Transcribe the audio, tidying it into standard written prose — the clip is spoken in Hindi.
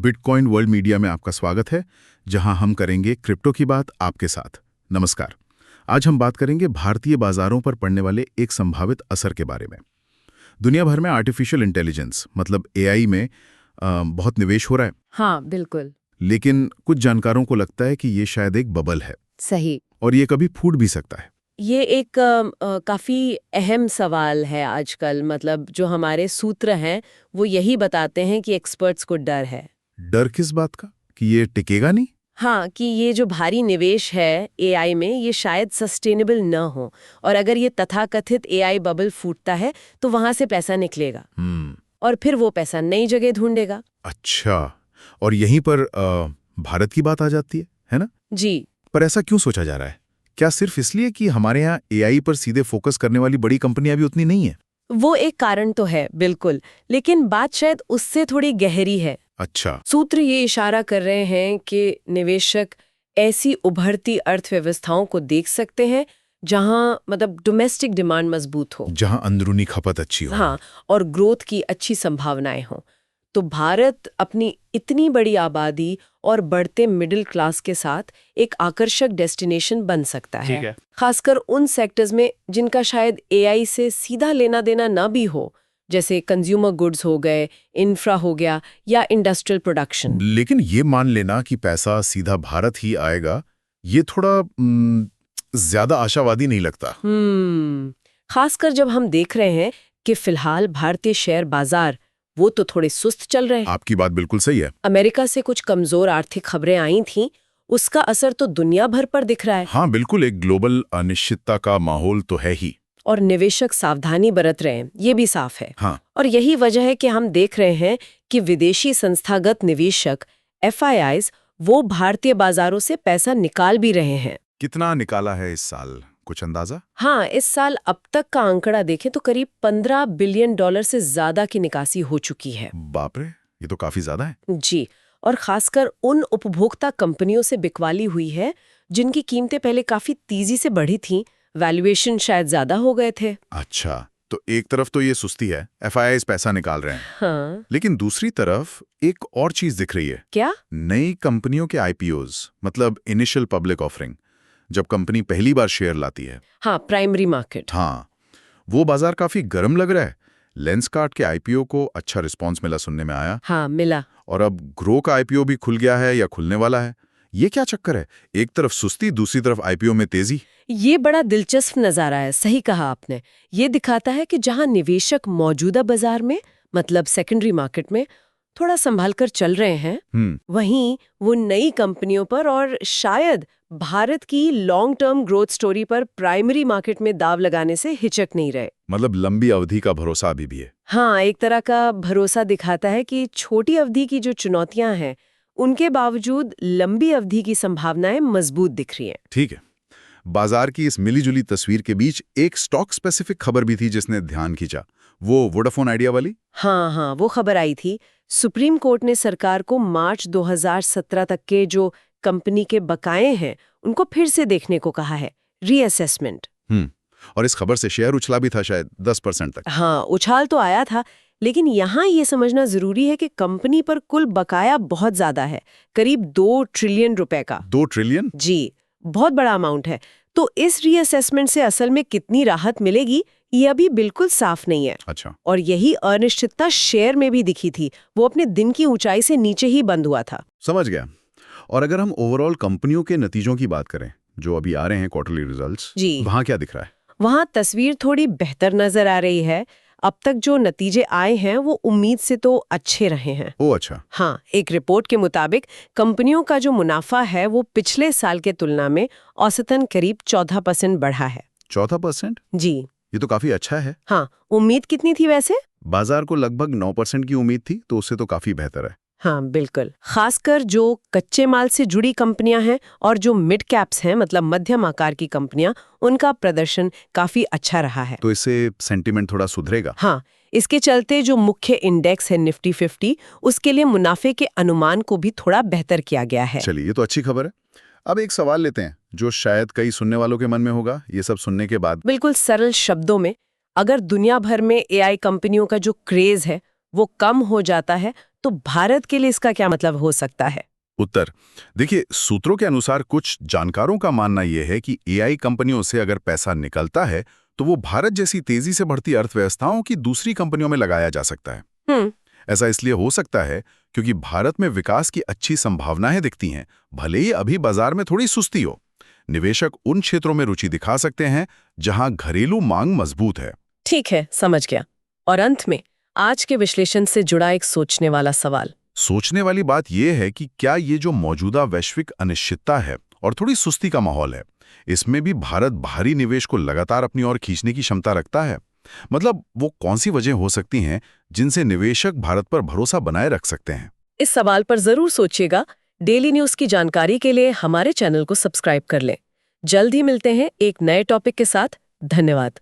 बिटकॉइन वर्ल्ड मीडिया में आपका स्वागत है, जहां हम करेंगे क्रिप्टो की बात आपके साथ। नमस्कार। आज हम बात करेंगे भारतीय बाजारों पर पड़ने वाले एक संभावित असर के बारे में। दुनिया भर में आर्टिफिशियल इंटेलिजेंस मतलब एआई में बहुत निवेश हो रहा है। हाँ, बिल्कुल लेकिन कुछ जानकारों को लगता है कि ये शायद एक बबल है सही। और ये कभी फूट भी सकता है। ये एक काफी अहम सवाल है आजकल। मतलब जो हमारे सूत्र हैं वो यही बताते हैं कि एक्सपर्ट्स को डर है। डर किस बात का? कि ये टिकेगा नहीं? हाँ, कि ये जो भारी निवेश है एआई में ये शायद सस्टेनेबल न हो, और अगर ये तथाकथित एआई बबल फूटता है तो वहां से पैसा निकलेगा और फिर वो पैसा नई जगह ढूंढेगा। अच्छा, और यहीं पर भारत की बात आ जाती है ना? जी। पर ऐसा क्यों सोचा जा रहा है? क्या सिर्फ इसलिए कि हमारे यहाँ एआई पर सीधे फोकस करने वाली बड़ी कंपनियां भी उतनी नहीं है? वो एक कारण तो है बिल्कुल, लेकिन बात शायद उससे थोड़ी गहरी है। अच्छा। सूत्र ये इशारा कर रहे हैं कि निवेशक ऐसी उभरती अर्थव्यवस्थाओं को देख सकते हैं जहां मतलब डोमेस्टिक डिमांड मजबूत हो, जहां अंदरूनी खपत अच्छी हो। हाँ, और ग्रोथ की अच्छी संभावनाएं हों। तो भारत अपनी इतनी बड़ी आबादी और बढ़ते मिडिल क्लास के साथ एक आकर्षक डेस्टिनेशन बन सकता है, खासकर उन सेक्टर्स में जिनका शायद एआई से सीधा लेना देना ना भी हो, जैसे कंज्यूमर गुड्स हो गए, इंफ्रा हो गया या इंडस्ट्रियल प्रोडक्शन। लेकिन ये मान लेना कि पैसा सीधा भारत ही आएगा, ये थोड़ा ज्यादा आशावादी नहीं लगता। खासकर जब हम देख रहे हैं कि फिलहाल भारतीय शेयर बाजार वो तो थोड़े सुस्त चल रहे हैं। आपकी बात बिल्कुल सही है। अमेरिका से कुछ कमजोर आर्थिक खबरें आई थीं, उसका असर तो दुनिया भर पर दिख रहा है। हाँ बिल्कुल, एक ग्लोबल अनिश्चितता का माहौल तो है ही। और निवेशक सावधानी बरत रहे हैं, ये भी साफ है। हाँ। और यही वजह है कि हम देख रहे हैं कि विदेशी संस्थागत निवेशक FIIs वो भारतीय बाजारों से पैसा निकाल भी रहे हैं। कितना निकाला है इस साल, कुछ अंदाजा? हाँ, इस साल अब तक का आंकड़ा देखें तो करीब $15 बिलियन से ज्यादा की निकासी हो चुकी है। बाप रे, ये तो काफी ज्यादा है। जी, और खासकर उन उपभोक्ता कंपनियों से बिकवाली हुई है जिनकी कीमतें पहले काफी तेजी से बढ़ी थीं, वैल्यूएशन शायद ज्यादा हो गए थे। अच्छा, तो एक तरफ तो ये सुस्ती है, FIIs पैसा निकाल रहे हैं। हाँ। लेकिन दूसरी तरफ एक और चीज दिख रही है। क्या? नई कंपनियों के IPOs मतलब इनिशियल पब्लिक ऑफरिंग, जब कंपनी पहली बार शेयर लाती है। हाँ, प्राइमरी मार्केट। हाँ, वो बाजार काफी गर्म लग रहा है। लेंसकार्ट के IPO को अच्छा रिस्पांस मिला, सुनने में आया। हाँ, मिला। और अब ग्रो का IPO भी खुल गया है या खुलने वाला है। ये क्या चक्कर है? एक तरफ सुस्ती, दूसरी तरफ IPO में तेजी। ये बड़ा दिलचस्प नजारा है, सही कहा आपने। ये दिखाता है कि जहां निवेशक मौजूदा बाजार में मतलब सेकेंडरी मार्केट में थोड़ा संभाल कर चल रहे हैं, वहीं वो नई कंपनियों पर और शायद भारत की लॉन्ग टर्म ग्रोथ स्टोरी पर प्राइमरी मार्केट में दाव लगाने से हिचक नहीं रहे। मतलब लंबी अवधि का भरोसा अभी भी है। हाँ, एक तरह का भरोसा दिखाता है कि छोटी अवधि की जो चुनौतियां हैं उनके बावजूद लंबी अवधि की संभावनाएं मजबूत दिख रही हैं। ठीक है। बाजार की इस मिलीजुली तस्वीर के बीच एक स्टॉक स्पेसिफिक खबर भी थी जिसने ध्यान खींचा, वो वोडाफोन आइडिया वाली। हाँ, वो खबर आई थी। सुप्रीम कोर्ट ने सरकार को मार्च 2017 तक के जो कंपनी के बकाये हैं उनको फिर से देखने को कहा है, रीअसेसमेंट। और इस खबर से शेयर उछला भी था, शायद 10% तक। हाँ, उछाल तो आया था, लेकिन यहाँ ये समझना जरूरी है कि कंपनी पर कुल बकाया बहुत ज्यादा है, करीब 2 ट्रिलियन रुपए का। 2 ट्रिलियन? जी, बहुत बड़ा अमाउंट है। तो इस रीअसेसमेंट से असल में कितनी राहत मिलेगी ये अभी बिल्कुल साफ नहीं है। अच्छा। और यही अनिश्चितता शेयर में भी दिखी थी, वो अपने दिन की ऊंचाई से नीचे ही बंद हुआ था। समझ गया। और अगर हम ओवरऑल कंपनियों के नतीजों की बात करें जो अभी आ रहे हैं, क्वार्टरली रिजल्ट्स, जी, वहां क्या दिख रहा है? वहां तस्वीर थोड़ी बेहतर नजर आ रही है। अब तक जो नतीजे आए हैं वो उम्मीद से तो अच्छे रहे हैं। ओह अच्छा। हाँ, एक रिपोर्ट के मुताबिक कंपनियों का जो मुनाफा है वो पिछले साल के तुलना में औसतन करीब 14% बढ़ा है। 14%? जी, ये तो काफी अच्छा है। हाँ, उम्मीद कितनी थी वैसे? बाजार को लगभग 9% की उम्मीद थी, तो उससे तो काफी बेहतर है। हाँ, बिल्कुल। खासकर जो कच्चे माल से जुड़ी कंपनियां हैं और जो मिड कैप्स हैं मतलब मध्यम आकार की कंपनियां, उनका प्रदर्शन काफी अच्छा रहा है। तो इससे सेंटीमेंट थोड़ा सुधरेगा? हाँ, इसके चलते जो मुख्य इंडेक्स है निफ्टी 50, उसके लिए मुनाफे के अनुमान को भी थोड़ा बेहतर किया गया है। चलिए, ये तो अच्छी खबर है। अब एक सवाल लेते हैं जो शायद कई सुनने वालों के मन में होगा ये सब सुनने के बाद। बिल्कुल सरल शब्दों में, अगर दुनिया भर में AI कंपनियों का जो क्रेज है वो कम हो जाता है तो भारत के लिए इसका क्या मतलब हो सकता है? उत्तर देखिए, सूत्रों के अनुसार कुछ जानकारों का मानना यह है कि एआई कंपनियों से अगर पैसा निकलता है तो वो भारत जैसी तेजी से बढ़ती अर्थव्यवस्थाओं की दूसरी कंपनियों में लगाया जा सकता है। ऐसा इसलिए हो सकता है क्योंकि भारत में विकास की अच्छी संभावनाएं दिखती हैं, भले ही अभी बाजार में थोड़ी सुस्ती हो। निवेशक उन क्षेत्रों में रुचि दिखा सकते हैं जहां घरेलू मांग मजबूत है। ठीक है, समझ गया। और अंत में आज के विश्लेषण से जुड़ा एक सोचने वाला सवाल। सोचने वाली बात यह है कि क्या ये जो मौजूदा वैश्विक अनिश्चितता है और थोड़ी सुस्ती का माहौल है, इसमें भी भारत बाहरी निवेश को लगातार अपनी ओर खींचने की क्षमता रखता है? मतलब वो कौन सी वजह हो सकती हैं जिनसे निवेशक भारत पर भरोसा बनाए रख सकते हैं? इस सवाल पर जरूर सोचिएगा। डेली न्यूज की जानकारी के लिए हमारे चैनल को सब्सक्राइब कर लें। जल्द ही मिलते हैं एक नए टॉपिक के साथ। धन्यवाद।